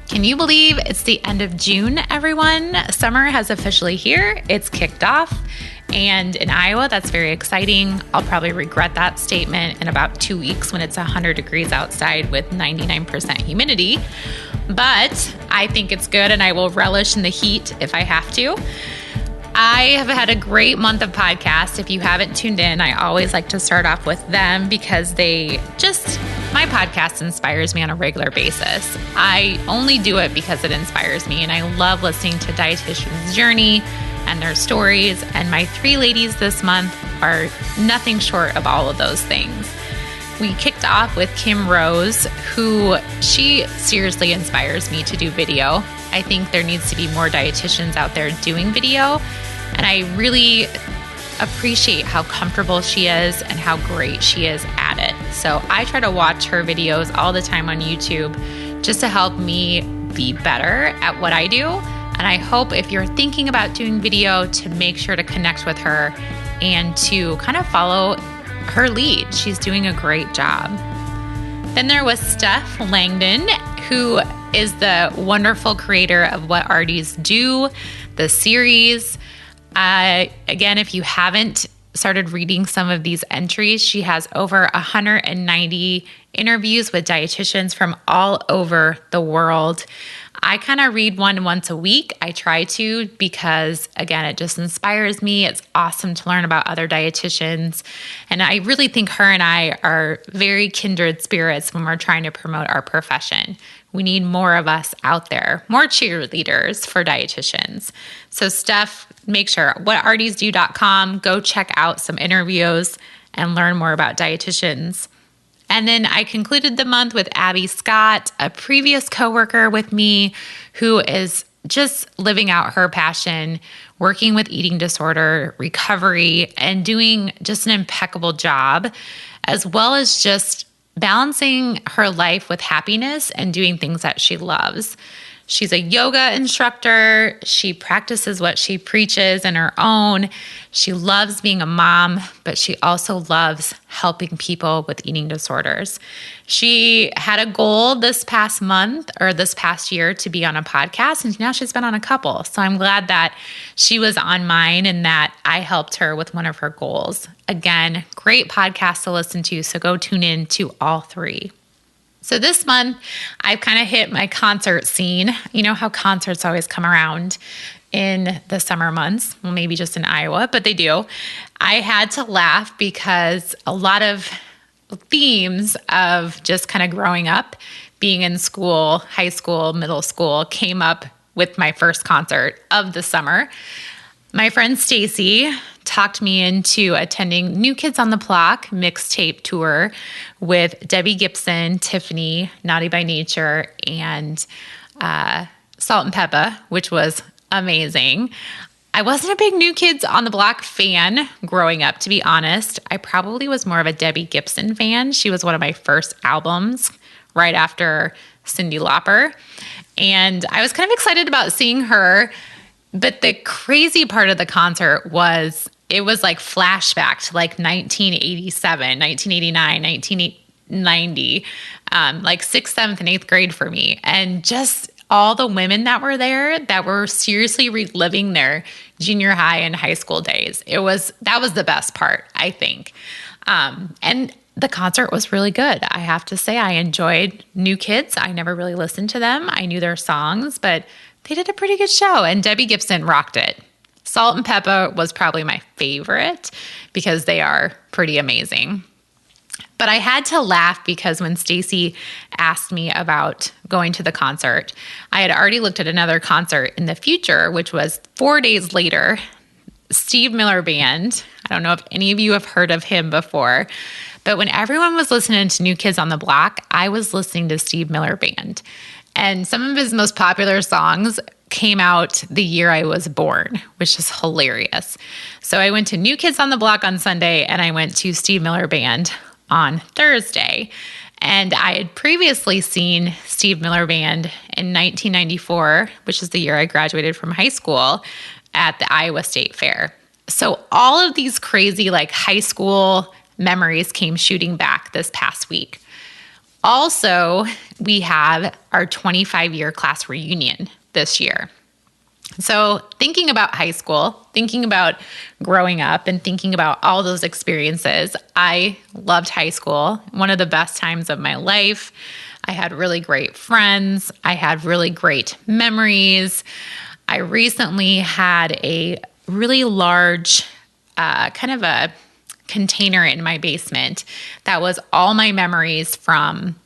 Can you believe it's the end of June, everyone? Summer has officially here. It's kicked off. And in Iowa, that's very exciting. I'll probably regret that statement in about 2 weeks when it's 100 degrees outside with 99% humidity. But I think it's good and I will relish in the heat if I have to. I have had a great month of podcasts. If you haven't tuned in, I always like to start off with them because my podcast inspires me on a regular basis. I only do it because it inspires me, and I love listening to dietitians' journey and their stories, and my 3 ladies this month are nothing short of all of those things. We kicked off with Kim Rose, she seriously inspires me to do video. I think there needs to be more dietitians out there doing video, and I really appreciate how comfortable she is and how great she is at it. So I try to watch her videos all the time on YouTube just to help me be better at what I do. And I hope if you're thinking about doing video to make sure to connect with her and to kind of follow her lead. She's doing a great job. Then there was Steph Langdon, who is the wonderful creator of What Arties Do, the series. Again, if you haven't started reading some of these entries, she has over 190 interviews with dietitians from all over the world. I kind of read one once a week. I try to because, again, it just inspires me. It's awesome to learn about other dietitians. And I really think her and I are very kindred spirits when we're trying to promote our profession. We need more of us out there, more cheerleaders for dietitians. So Steph, make sure, whatartiesdo.com, go check out some interviews and learn more about dietitians. And then I concluded the month with Abby Scott, a previous coworker with me who is just living out her passion, working with eating disorder, recovery, and doing just an impeccable job, as well as just balancing her life with happiness and doing things that she loves. She's a yoga instructor. She practices what she preaches in her own. She loves being a mom, but she also loves helping people with eating disorders. She had a goal this past year to be on a podcast, and now she's been on a couple. So I'm glad that she was on mine and that I helped her with one of her goals. Again, great podcast to listen to, so go tune in to all 3. So this month, I've kind of hit my concert scene. You know how concerts always come around in the summer months. Well, maybe just in Iowa, but they do. I had to laugh because a lot of themes of just kind of growing up, being in school, high school, middle school, came up with my first concert of the summer. My friend Stacy talked me into attending New Kids on the Block mixtape tour with Debbie Gibson, Tiffany, Naughty by Nature, and Salt and Peppa, which was amazing. I wasn't a big New Kids on the Block fan growing up, to be honest. I probably was more of a Debbie Gibson fan. She was one of my first albums right after Cyndi Lauper. And I was kind of excited about seeing her. But the crazy part of the concert was it was like flashback to like 1987, 1989, 1990, like 6th, 7th, and 8th grade for me. And just all the women that were there that were seriously reliving their junior high and high school days. That was the best part, I think. And the concert was really good. I have to say I enjoyed New Kids. I never really listened to them. I knew their songs, but they did a pretty good show, and Debbie Gibson rocked it. Salt and Peppa was probably my favorite because they are pretty amazing. But I had to laugh because when Stacy asked me about going to the concert, I had already looked at another concert in the future, which was 4 days later, Steve Miller Band. I don't know if any of you have heard of him before, but when everyone was listening to New Kids on the Block, I was listening to Steve Miller Band. And some of his most popular songs came out the year I was born, which is hilarious. So I went to New Kids on the Block on Sunday, and I went to Steve Miller Band on Thursday. And I had previously seen Steve Miller Band in 1994, which is the year I graduated from high school, at the Iowa State Fair. So all of these crazy like high school memories came shooting back this past week. Also, we have our 25-year class reunion this year. So thinking about high school, thinking about growing up, and thinking about all those experiences, I loved high school, one of the best times of my life. I had really great friends. I had really great memories. I recently had a really large kind of a container in my basement that was all my memories from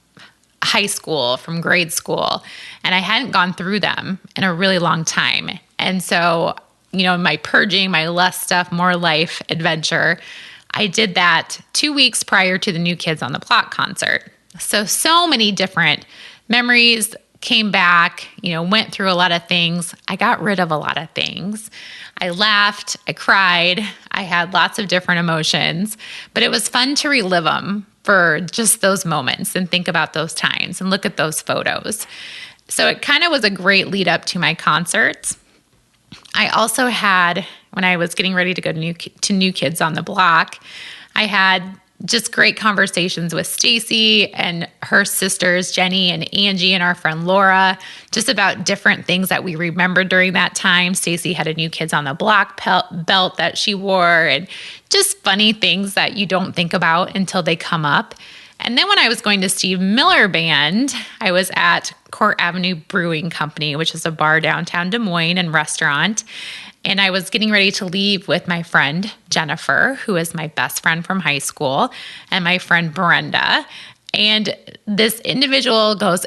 high school, from grade school, and I hadn't gone through them in a really long time. And so, my purging, my less stuff, more life adventure, I did that 2 weeks prior to the New Kids on the Block concert. So many different memories came back, went through a lot of things. I got rid of a lot of things. I laughed, I cried, I had lots of different emotions, but it was fun to relive them for just those moments and think about those times and look at those photos. So it kind of was a great lead up to my concerts. I also had, when I was getting ready to go to New Kids on the Block, I had just great conversations with Stacy and her sisters, Jenny and Angie, and our friend Laura, just about different things that we remembered during that time. Stacy had a New Kids on the Block belt that she wore, and just funny things that you don't think about until they come up. And then when I was going to Steve Miller Band, I was at Court Avenue Brewing Company, which is a bar downtown Des Moines and restaurant. And I was getting ready to leave with my friend Jennifer, who is my best friend from high school, and my friend Brenda. And this individual goes,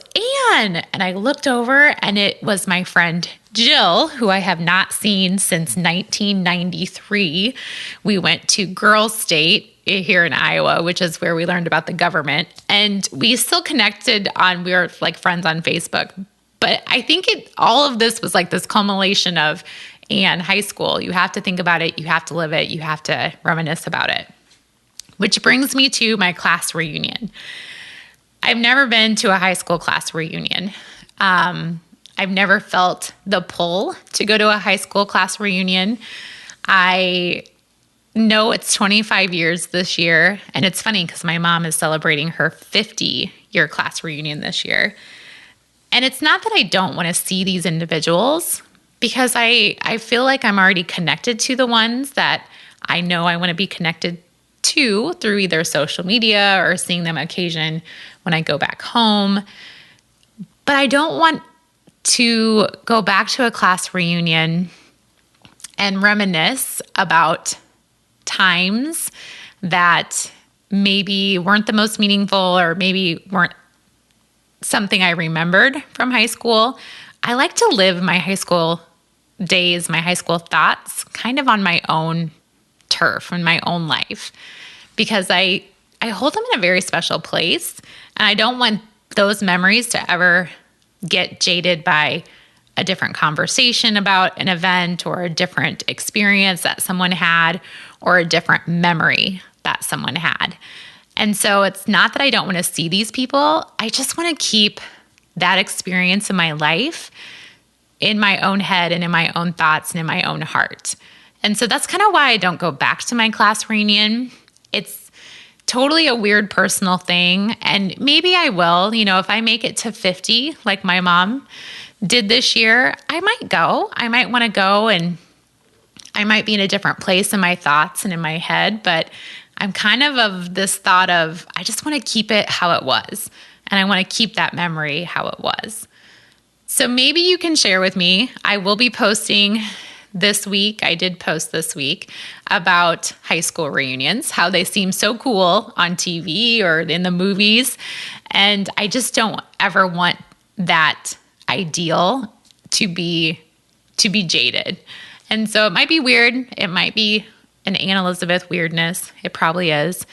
Anne! And I looked over, and it was my friend Jill, who I have not seen since 1993. We went to Girls State here in Iowa, which is where we learned about the government. And we still connected we were like friends on Facebook. But I think all of this was like this culmination of, and high school, you have to think about it, you have to live it, you have to reminisce about it. Which brings me to my class reunion. I've never been to a high school class reunion. I've never felt the pull to go to a high school class reunion. I know it's 25 years this year, and it's funny because my mom is celebrating her 50-year class reunion this year. And it's not that I don't want to see these individuals, because I feel like I'm already connected to the ones that I know I want to be connected to through either social media or seeing them occasion when I go back home. But I don't want to go back to a class reunion and reminisce about times that maybe weren't the most meaningful or maybe weren't something I remembered from high school. I like to live my high school days, my high school thoughts, kind of on my own turf, in my own life, because I hold them in a very special place, and I don't want those memories to ever get jaded by a different conversation about an event or a different experience that someone had or a different memory that someone had. And so it's not that I don't want to see these people. I just want to keep that experience in my life in my own head and in my own thoughts and in my own heart. And so that's kind of why I don't go back to my class reunion. It's totally a weird personal thing. And maybe I will, if I make it to 50, like my mom did this year, I might go. I might want to go, and I might be in a different place in my thoughts and in my head. But I'm kind of this thought of, I just want to keep it how it was. And I want to keep that memory how it was. So maybe you can share with me. I will be posting this week. I did post this week about high school reunions, how they seem so cool on TV or in the movies. And I just don't ever want that ideal to be jaded. And so it might be weird. It might be an Anne Elizabeth weirdness. It probably is.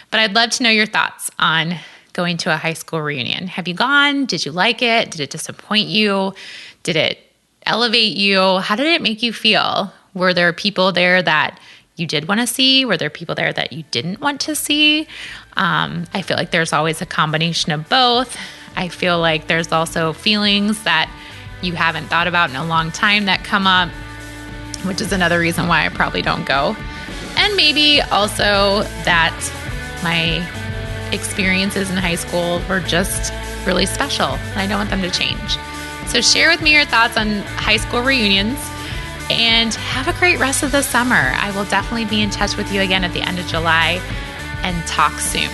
But I'd love to know your thoughts on going to a high school reunion. Have you gone? Did you like it? Did it disappoint you? Did it elevate you? How did it make you feel? Were there people there that you did want to see? Were there people there that you didn't want to see? I feel like there's always a combination of both. I feel like there's also feelings that you haven't thought about in a long time that come up, which is another reason why I probably don't go. And maybe also that my experiences in high school were just really special, and I don't want them to change. So share with me your thoughts on high school reunions, and have a great rest of the summer. I will definitely be in touch with you again at the end of July, and talk soon.